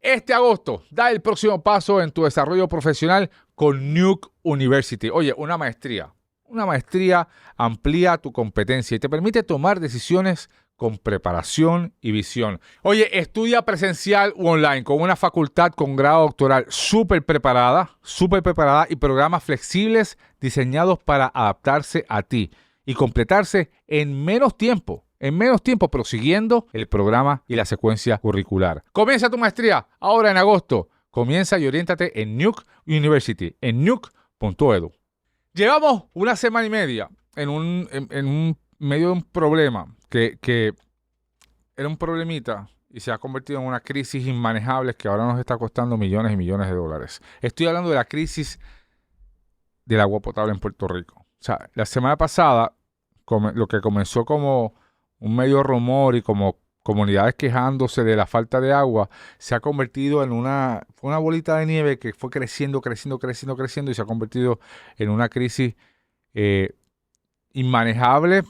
Este agosto, da el próximo paso en tu desarrollo profesional con Nuke University. Oye, una maestría. Una maestría amplía tu competencia y te permite tomar decisiones con preparación y visión. Oye, estudia presencial u online con una facultad con grado doctoral súper preparada y programas flexibles diseñados para adaptarse a ti y completarse en menos tiempo, pero siguiendo el programa y la secuencia curricular. Comienza tu maestría ahora en agosto. Comienza y oriéntate en Nuke University, en nuke.edu. Llevamos una semana y media en un medio de un problema que era un problemita y se ha convertido en una crisis inmanejable que ahora nos está costando millones y millones de dólares. Estoy hablando de la crisis del agua potable en Puerto Rico. O sea, la semana pasada, lo que comenzó como un medio rumor y como comunidades quejándose de la falta de agua, se ha convertido en una bolita de nieve que fue creciendo y se ha convertido en una crisis inmanejable,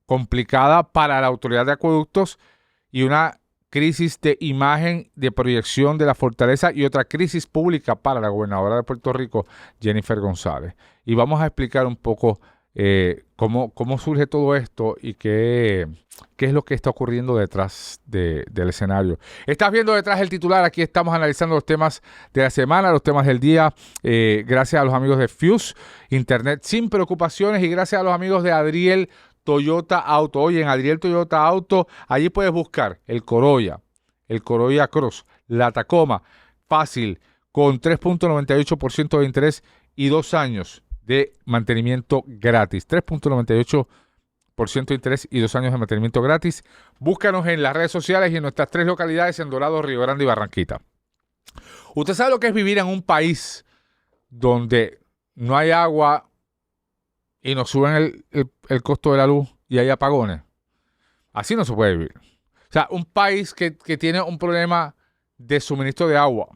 complicada para la Autoridad de Acueductos y una crisis de imagen, de proyección de la fortaleza y otra crisis pública para la gobernadora de Puerto Rico, Jennifer González. Y vamos a explicar un poco cómo surge todo esto y qué es lo que está ocurriendo detrás del escenario. Estás viendo detrás el titular. Aquí estamos analizando los temas de la semana, los temas del día, gracias a los amigos de Fuse, Internet sin preocupaciones, y gracias a los amigos de Adriel Toyota Auto. Oye, en Adriel Toyota Auto, allí puedes buscar el Corolla Cross, la Tacoma, fácil, con 3.98% de interés y 2 años de mantenimiento gratis. 3.98% de interés y 2 años de mantenimiento gratis. Búscanos en las redes sociales y en nuestras 3 localidades en Dorado, Río Grande y Barranquita. ¿Usted sabe lo que es vivir en un país donde no hay agua y nos suben el costo de la luz y hay apagones? Así no se puede vivir. O sea, un país que tiene un problema de suministro de agua,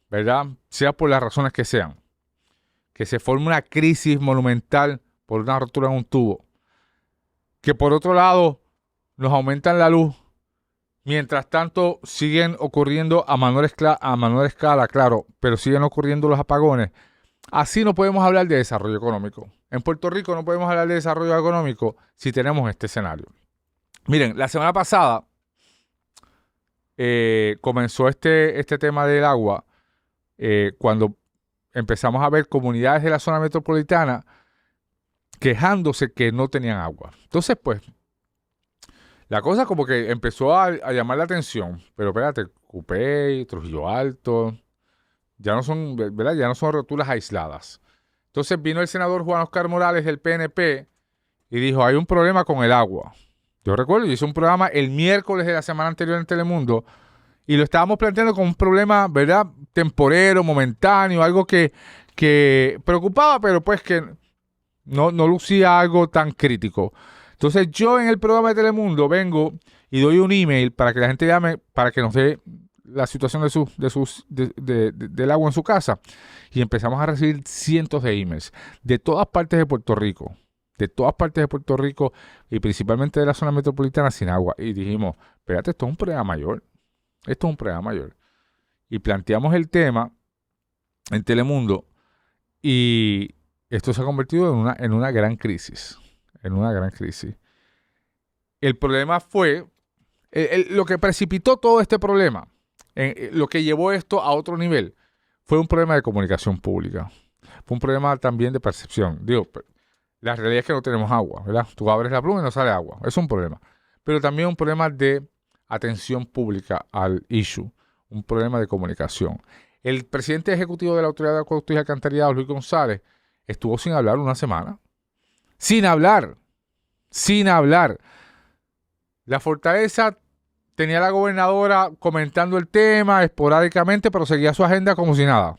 ¿verdad? Sea por las razones que sean, que se forme una crisis monumental por una rotura en un tubo, que por otro lado nos aumentan la luz, mientras tanto siguen ocurriendo a menor escala, claro, pero siguen ocurriendo los apagones. Así no podemos hablar de desarrollo económico. En Puerto Rico no podemos hablar de desarrollo económico si tenemos este escenario. Miren, la semana pasada comenzó este tema del agua cuando empezamos a ver comunidades de la zona metropolitana quejándose que no tenían agua. Entonces, pues, la cosa como que empezó a llamar la atención. Pero espérate, Cupey, Trujillo Alto, ya no son, ¿verdad? Ya no son roturas aisladas. Entonces vino el senador Juan Oscar Morales del PNP y dijo, hay un problema con el agua. Yo recuerdo, yo hice un programa el miércoles de la semana anterior en Telemundo y lo estábamos planteando como un problema, ¿verdad? Temporero, momentáneo, algo que preocupaba, pero pues que no lucía algo tan crítico. Entonces yo en el programa de Telemundo vengo y doy un email para que la gente llame, para que nos dé la situación del agua en su casa. Y empezamos a recibir cientos de emails de todas partes de Puerto Rico. Y principalmente de la zona metropolitana sin agua. Y dijimos, espérate, esto es un problema mayor. Y planteamos el tema en Telemundo y esto se ha convertido en una gran crisis. El problema fue, lo que precipitó todo este problema, lo que llevó esto a otro nivel, fue un problema de comunicación pública. Fue un problema también de percepción. Digo, la realidad es que no tenemos agua, ¿verdad? Tú abres la pluma y no sale agua. Es un problema. Pero también un problema de atención pública al issue. Un problema de comunicación. El presidente ejecutivo de la Autoridad de Acueductos y Alcantarillados, Luis González, estuvo sin hablar una semana. Sin hablar. La fortaleza tenía a la gobernadora comentando el tema esporádicamente, pero seguía su agenda como si nada.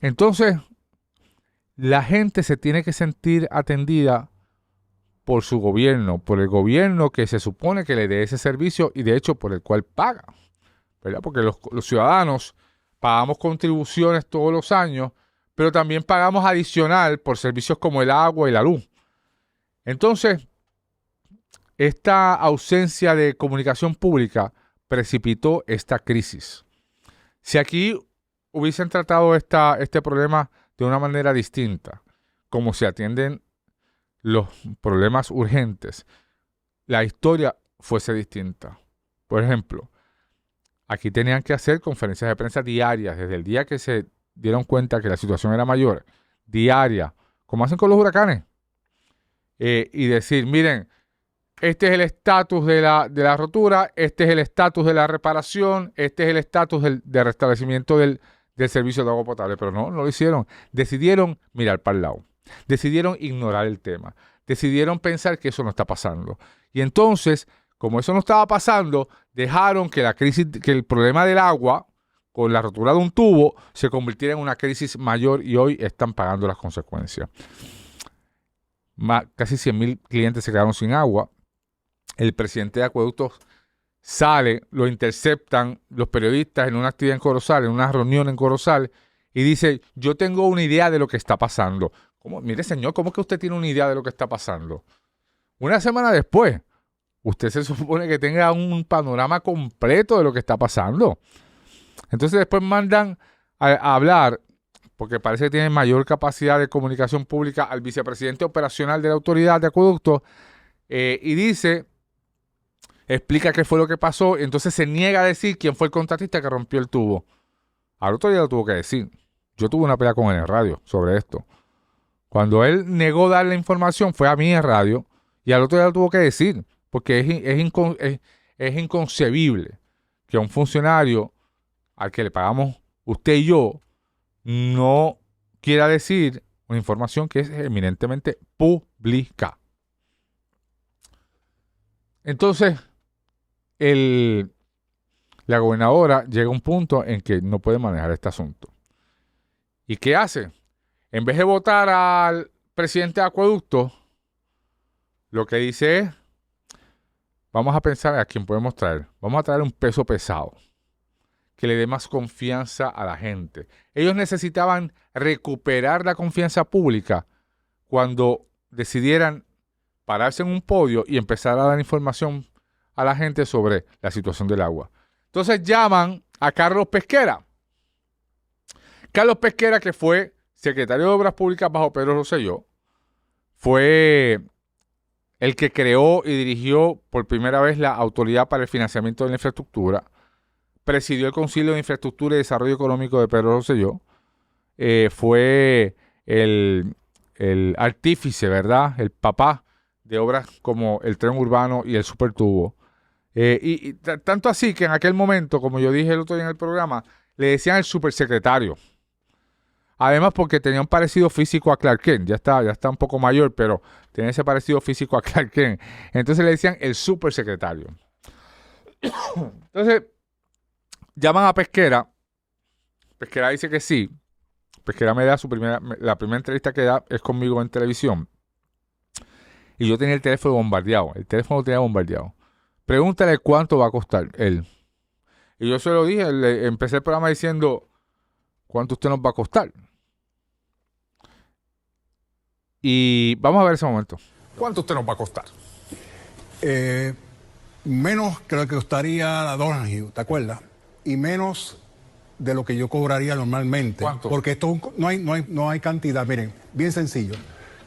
Entonces, la gente se tiene que sentir atendida por su gobierno, por el gobierno que se supone que le dé ese servicio y de hecho por el cual paga, ¿verdad? Porque los ciudadanos pagamos contribuciones todos los años, pero también pagamos adicional por servicios como el agua y la luz. Entonces, esta ausencia de comunicación pública precipitó esta crisis. Si aquí hubiesen tratado este problema de una manera distinta, como se atienden los problemas urgentes, la historia fuese distinta. Por ejemplo, aquí tenían que hacer conferencias de prensa diarias, desde el día que se dieron cuenta que la situación era mayor, diaria, como hacen con los huracanes, y decir, miren, este es el estatus de la rotura, este es el estatus de la reparación, este es el estatus de restablecimiento del servicio de agua potable. Pero no lo hicieron. Decidieron mirar para el lado. Decidieron ignorar el tema. Decidieron pensar que eso no está pasando. Y entonces, como eso no estaba pasando, dejaron que que el problema del agua, con la rotura de un tubo, se convirtiera en una crisis mayor y hoy están pagando las consecuencias. Casi 100,000 clientes se quedaron sin agua. El presidente de Acueductos sale, lo interceptan los periodistas en una actividad en Corozal, en una reunión en Corozal, y dice, yo tengo una idea de lo que está pasando. ¿Cómo? Mire, señor, ¿cómo que usted tiene una idea de lo que está pasando? Una semana después, usted se supone que tenga un panorama completo de lo que está pasando. Entonces después mandan a hablar, porque parece que tienen mayor capacidad de comunicación pública, al vicepresidente operacional de la autoridad de Acueductos, y dice, explica qué fue lo que pasó, y entonces se niega a decir quién fue el contratista que rompió el tubo. Al otro día lo tuvo que decir. Yo tuve una pelea con él en radio sobre esto. Cuando él negó dar la información, fue a mí en radio, y al otro día lo tuvo que decir, porque es inconcebible que un funcionario al que le pagamos usted y yo no quiera decir una información que es eminentemente pública. Entonces, la gobernadora llega a un punto en que no puede manejar este asunto. ¿Y qué hace? En vez de votar al presidente de Acueducto, lo que dice es, vamos a pensar a quién podemos traer. Vamos a traer un peso pesado que le dé más confianza a la gente. Ellos necesitaban recuperar la confianza pública cuando decidieran pararse en un podio y empezar a dar información a la gente sobre la situación del agua. Entonces llaman a Carlos Pesquera. Carlos Pesquera, que fue secretario de Obras Públicas bajo Pedro Rosselló, fue el que creó y dirigió por primera vez la Autoridad para el Financiamiento de la Infraestructura, presidió el Concilio de Infraestructura y Desarrollo Económico de Pedro Rosselló, fue el artífice, ¿verdad? El papá de obras como el tren urbano y el supertubo. Tanto así que en aquel momento, como yo dije el otro día en el programa, le decían el supersecretario. Además porque tenía un parecido físico a Clark Kent. Ya está un poco mayor, pero tenía ese parecido físico a Clark Kent. Entonces le decían el supersecretario. Entonces, llaman a Pesquera. Pesquera dice que sí. Pesquera me da la primera entrevista que da es conmigo en televisión. Y yo tenía el teléfono bombardeado. El teléfono lo tenía bombardeado. Pregúntale cuánto va a costar él. Y yo se lo dije. Empecé el programa diciendo, ¿cuánto usted nos va a costar? Y vamos a ver ese momento. ¿Cuánto usted nos va a costar? Menos que lo que costaría la Donahue, ¿te acuerdas? Y menos de lo que yo cobraría normalmente. ¿Cuánto? Porque esto no hay cantidad. Miren, bien sencillo.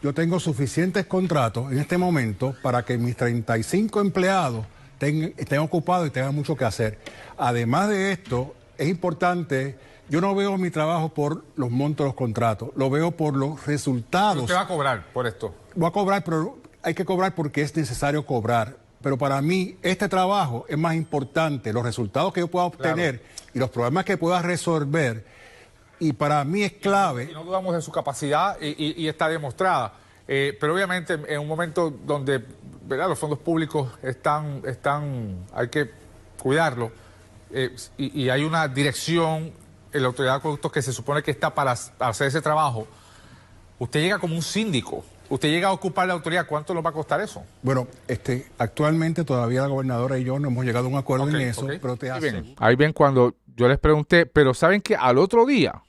Yo tengo suficientes contratos en este momento para que mis 35 empleados estén ocupados y tengan mucho que hacer. Además de esto, es importante, yo no veo mi trabajo por los montos de los contratos, lo veo por los resultados. ¿Usted va a cobrar por esto? Voy a cobrar, pero hay que cobrar porque es necesario cobrar. Pero para mí, este trabajo es más importante, los resultados que yo pueda obtener y los problemas que pueda resolver. Y para mí es clave. Y no dudamos de su capacidad y está demostrada. Pero obviamente en un momento donde, ¿verdad?, los fondos públicos hay que cuidarlos, y hay una dirección en la Autoridad de Acueductos que se supone que está para hacer ese trabajo. Usted llega como un síndico. Usted llega a ocupar la autoridad. ¿Cuánto nos va a costar eso? Bueno, actualmente todavía la gobernadora y yo no hemos llegado a un acuerdo en eso, pero te hacen. Ahí ven cuando yo les pregunté, pero ¿saben qué? Al otro día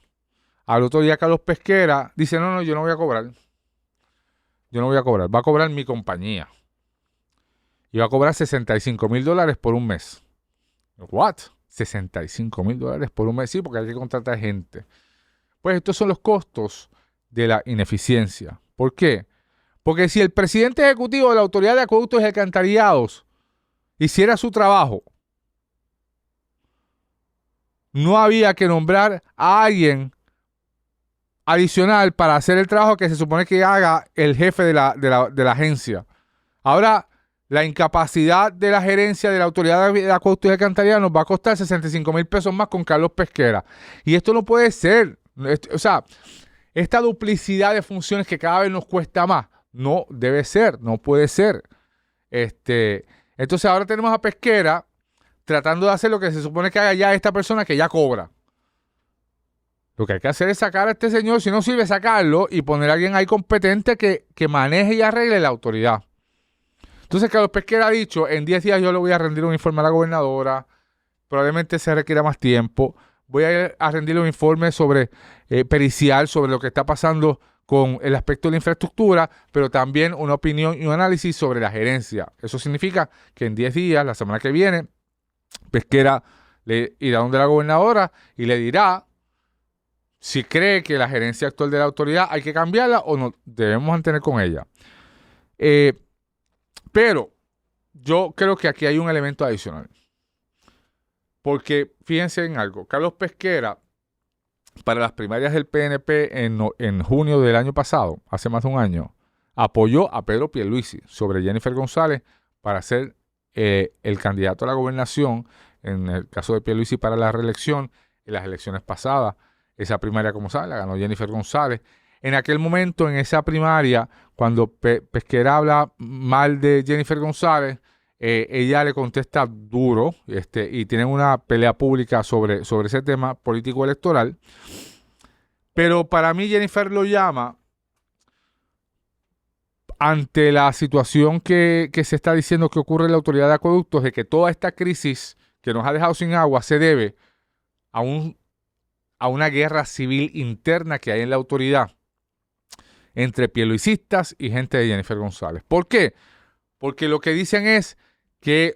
Carlos Pesquera dice, no, yo no voy a cobrar. Yo no voy a cobrar. Va a cobrar mi compañía. Y va a cobrar $65,000 por un mes. ¿What? $65,000 por un mes, sí, porque hay que contratar gente. Pues estos son los costos de la ineficiencia. ¿Por qué? Porque si el presidente ejecutivo de la Autoridad de Acueductos y Alcantarillados hiciera su trabajo, no había que nombrar a alguien adicional para hacer el trabajo que se supone que haga el jefe de la agencia. Ahora, la incapacidad de la gerencia de la Autoridad de Acueductos y Alcantarillados nos va a costar $65,000 más con Carlos Pesquera. Y esto no puede ser. O sea, esta duplicidad de funciones que cada vez nos cuesta más, no debe ser, no puede ser. Entonces ahora tenemos a Pesquera tratando de hacer lo que se supone que haga ya esta persona que ya cobra. Lo que hay que hacer es sacar a este señor, si no sirve sacarlo y poner a alguien ahí competente que maneje y arregle la autoridad. Entonces Carlos Pesquera ha dicho, en 10 días yo le voy a rendir un informe a la gobernadora, probablemente se requiera más tiempo, voy a ir a rendirle un informe sobre pericial, sobre lo que está pasando con el aspecto de la infraestructura, pero también una opinión y un análisis sobre la gerencia. Eso significa que en 10 días, la semana que viene, Pesquera le irá donde la gobernadora y le dirá si cree que la gerencia actual de la autoridad hay que cambiarla o no debemos mantener con ella. Pero yo creo que aquí hay un elemento adicional. Porque fíjense en algo, Carlos Pesquera, para las primarias del PNP en junio del año pasado, hace más de un año, apoyó a Pedro Pierluisi sobre Jennifer González para ser el candidato a la gobernación, en el caso de Pierluisi para la reelección, en las elecciones pasadas. Esa primaria, como saben, la ganó Jennifer González. En aquel momento, en esa primaria, cuando Pesquera habla mal de Jennifer González, ella le contesta duro y tienen una pelea pública sobre ese tema político-electoral. Pero para mí Jennifer lo llama ante la situación que se está diciendo que ocurre en la Autoridad de Acueductos, de que toda esta crisis que nos ha dejado sin agua se debe a una guerra civil interna que hay en la autoridad entre pierluisistas y gente de Jennifer González. ¿Por qué? Porque lo que dicen es que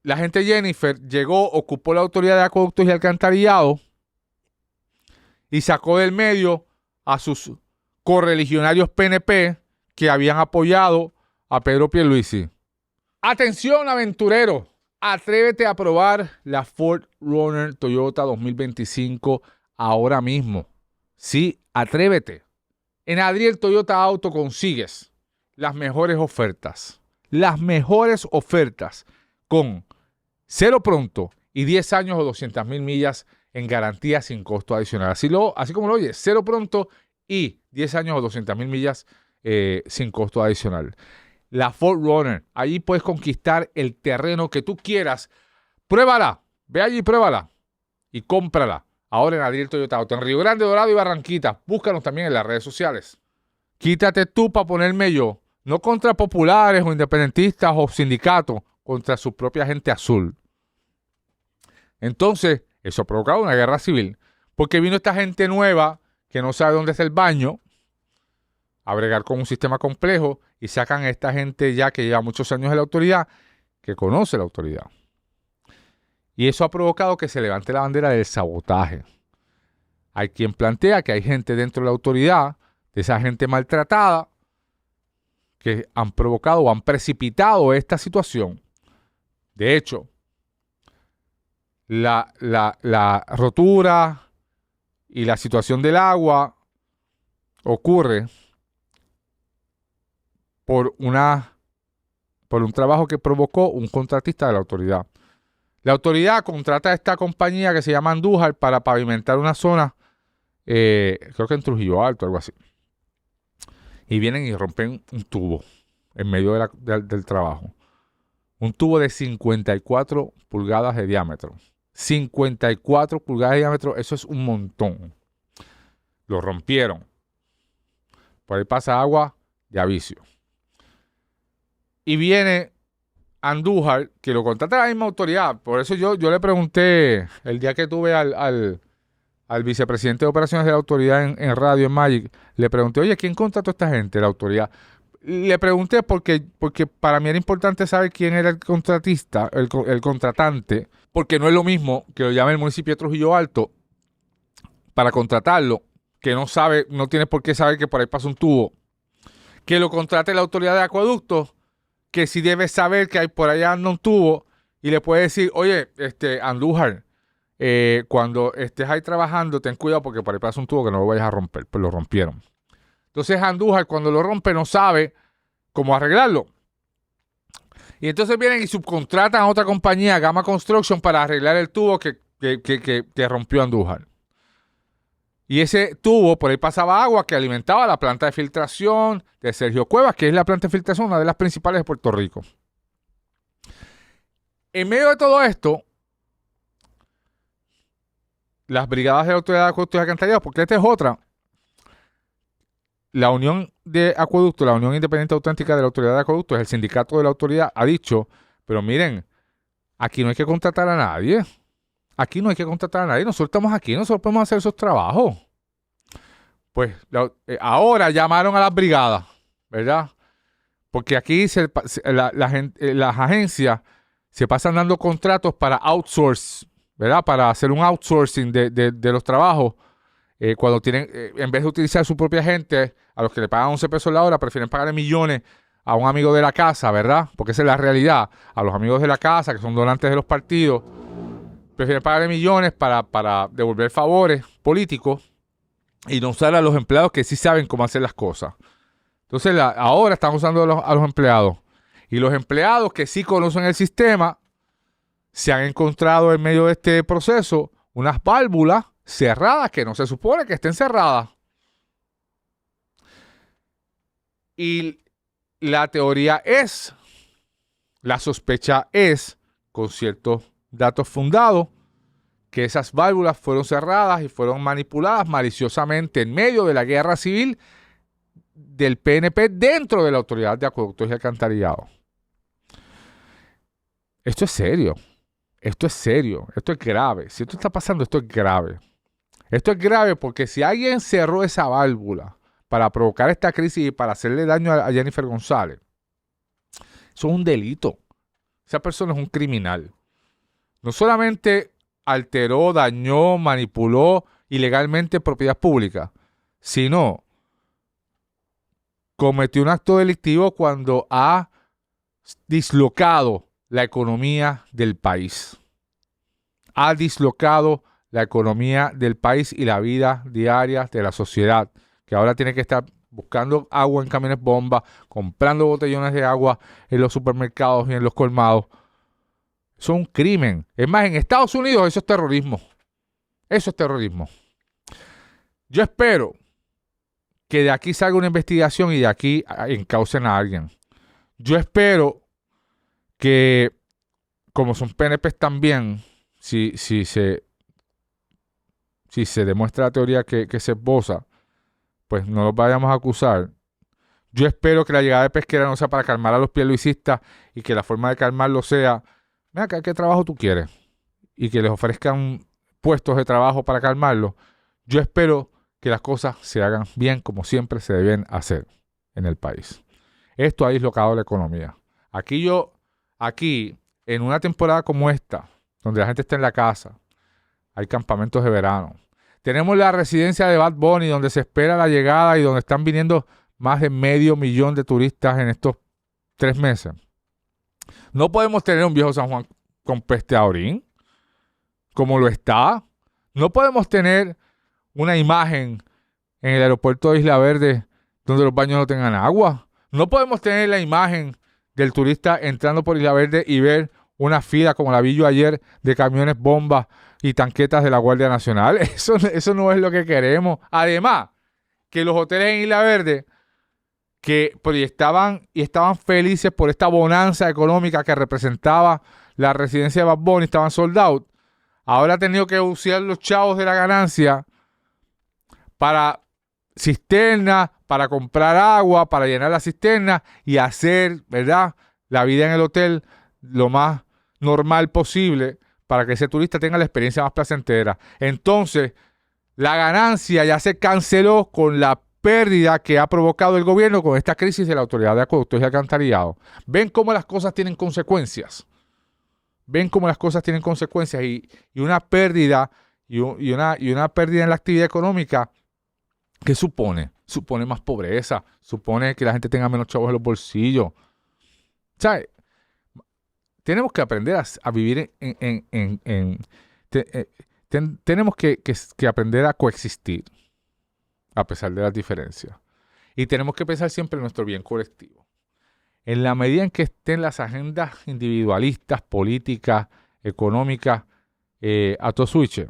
la gente de Jennifer llegó, ocupó la Autoridad de Acueductos y Alcantarillados y sacó del medio a sus correligionarios PNP que habían apoyado a Pedro Pierluisi. Atención, aventurero, atrévete a probar la 4Runner Toyota 2025 ahora mismo. Sí, atrévete. En Adriel Toyota Auto consigues las mejores ofertas. Las mejores ofertas con 0 pronto y 10 años o 200,000 millas en garantía sin costo adicional. Así como lo oyes, 0 pronto y 10 años o 200,000 millas sin costo adicional. La 4Runner, allí puedes conquistar el terreno que tú quieras. Pruébala, ve allí y pruébala y cómprala. Ahora en Adriel Toyota Auto, en Río Grande, Dorado y Barranquita. Búscanos también en las redes sociales. Quítate tú para ponerme yo. No contra populares o independentistas o sindicatos, contra su propia gente azul. Entonces, eso ha provocado una guerra civil. Porque vino esta gente nueva que no sabe dónde está el baño a bregar con un sistema complejo y sacan a esta gente ya que lleva muchos años en la autoridad, que conoce la autoridad. Y eso ha provocado que se levante la bandera del sabotaje. Hay quien plantea que hay gente dentro de la autoridad, de esa gente maltratada, que han provocado o han precipitado esta situación. De hecho, la rotura y la situación del agua ocurre por un trabajo que provocó un contratista de la autoridad. La autoridad contrata a esta compañía que se llama Andújar para pavimentar una zona, creo que en Trujillo Alto, algo así. Y vienen y rompen un tubo en medio del trabajo. Un tubo de 54 pulgadas de diámetro. 54 pulgadas de diámetro, eso es un montón. Lo rompieron. Por ahí pasa agua de avicio. Y viene Andújar, que lo contrata la misma autoridad. Por eso yo le pregunté el día que tuve al vicepresidente de operaciones de la autoridad en radio, en Magic, le pregunté, oye, ¿quién contrató a esta gente? La autoridad. le pregunté porque para mí era importante saber quién era el contratista, el contratante, porque no es lo mismo que lo llame el municipio de Trujillo Alto para contratarlo, que no tiene por qué saber que por ahí pasa un tubo, que lo contrate la autoridad de acueductos, que sí debe saber que hay por allá anda un tubo y le puede decir, oye, Andújar, cuando estés ahí trabajando, ten cuidado porque por ahí pasa un tubo que no lo vayas a romper. Pues lo rompieron. Entonces Andújar, cuando lo rompe, no sabe cómo arreglarlo. Y entonces vienen y subcontratan a otra compañía, Gama Construction, para arreglar el tubo que rompió Andújar. Y ese tubo, por ahí pasaba agua que alimentaba la planta de filtración de Sergio Cuevas, que es la planta de filtración, una de las principales de Puerto Rico. En medio de todo esto, las brigadas de la Autoridad de Acueductos y Alcantarillados, porque esta es otra, la Unión de Acueductos, la Unión Independiente Auténtica de la Autoridad de Acueductos, el sindicato de la autoridad, ha dicho, pero miren, aquí no hay que contratar a nadie. Aquí no hay que contratar a nadie. Nosotros estamos aquí, nosotros podemos hacer esos trabajos. Pues ahora llamaron a las brigadas, ¿verdad? Porque aquí las agencias se pasan dando contratos para outsource, ¿verdad? Para hacer un outsourcing de los trabajos. Cuando tienen, en vez de utilizar su propia gente, a los que le pagan 11 pesos la hora, prefieren pagarle millones a un amigo de la casa, ¿verdad? Porque esa es la realidad. A los amigos de la casa, que son donantes de los partidos, prefieren pagarle millones para devolver favores políticos y no usar a los empleados que sí saben cómo hacer las cosas. Entonces, ahora están usando a los empleados. Y los empleados que sí conocen el sistema se han encontrado en medio de este proceso unas válvulas cerradas que no se supone que estén cerradas. Y la teoría es, la sospecha es, con ciertos datos fundados, que esas válvulas fueron cerradas y fueron manipuladas maliciosamente en medio de la guerra civil del PNP dentro de la Autoridad de Acueductos y Alcantarillados. Esto es serio. Esto es serio. Esto es grave. Si esto está pasando, esto es grave. Esto es grave porque si alguien cerró esa válvula para provocar esta crisis y para hacerle daño a Jennifer González, eso es un delito. Esa persona es un criminal. No solamente alteró, dañó, manipuló ilegalmente propiedad pública, sino cometió un acto delictivo cuando ha dislocado la economía del país. Ha dislocado la economía del país y la vida diaria de la sociedad, que ahora tiene que estar buscando agua en camiones bomba, comprando botellones de agua en los supermercados y en los colmados. Eso es un crimen. Es más, en Estados Unidos eso es terrorismo. Eso es terrorismo. Yo espero que de aquí salga una investigación y de aquí encaucen a alguien. Yo espero que, como son PNPs también, si se demuestra la teoría que se esboza, pues no los vayamos a acusar. Yo espero que la llegada de Pesquera no sea para calmar a los pierluisistas y que la forma de calmarlo sea, mira, ¿qué trabajo tú quieres? Y que les ofrezcan puestos de trabajo para calmarlo. Yo espero que las cosas se hagan bien como siempre se deben hacer en el país. Esto ha dislocado la economía. Aquí, en una temporada como esta, donde la gente está en la casa, hay campamentos de verano. Tenemos la residencia de Bad Bunny, donde se espera la llegada y donde están viniendo más de 500,000 de turistas en estos 3 meses. No podemos tener un viejo San Juan con peste a orín, como lo está. No podemos tener una imagen en el aeropuerto de Isla Verde donde los baños no tengan agua. No podemos tener la imagen del turista entrando por Isla Verde y ver una fila como la vi yo ayer de camiones bombas y tanquetas de la Guardia Nacional. Eso no es lo que queremos. Además, que los hoteles en Isla Verde que proyectaban y estaban felices por esta bonanza económica que representaba la residencia de Bad Bunny, estaban sold out. Ahora han tenido que usar los chavos de la ganancia para cisternas, para comprar agua, para llenar la cisterna y hacer, ¿verdad?, la vida en el hotel lo más normal posible para que ese turista tenga la experiencia más placentera. Entonces, la ganancia ya se canceló con la pérdida que ha provocado el gobierno con esta crisis de la Autoridad de Acueductos y Alcantarillado. Ven cómo las cosas tienen consecuencias. Ven cómo las cosas tienen consecuencias y una pérdida y una pérdida en la actividad económica. ¿Qué supone? Supone más pobreza, supone que la gente tenga menos chavos en los bolsillos. ¿Sabes? Tenemos que aprender a vivir tenemos que aprender a coexistir a pesar de las diferencias. Y tenemos que pensar siempre en nuestro bien colectivo. En la medida en que estén las agendas individualistas, políticas, económicas, a todo switch,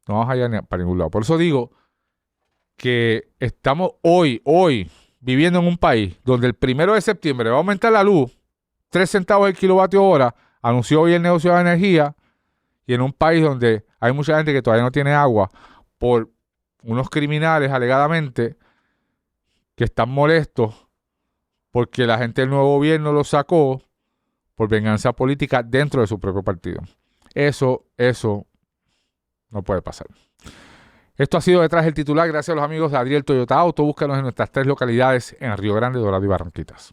no vamos allá para ningún lado. Por eso digo que estamos hoy viviendo en un país donde el 1 de septiembre va a aumentar la luz 3 centavos el kilovatio hora, anunció hoy el negocio de energía, y en un país donde hay mucha gente que todavía no tiene agua por unos criminales alegadamente que están molestos porque la gente del nuevo gobierno lo sacó por venganza política dentro de su propio partido. Eso no puede pasar. Esto ha sido Detrás del Titular. Gracias a los amigos de Adriel Toyota Auto. Búscanos en nuestras 3 localidades en Río Grande, Dorado y Barranquitas.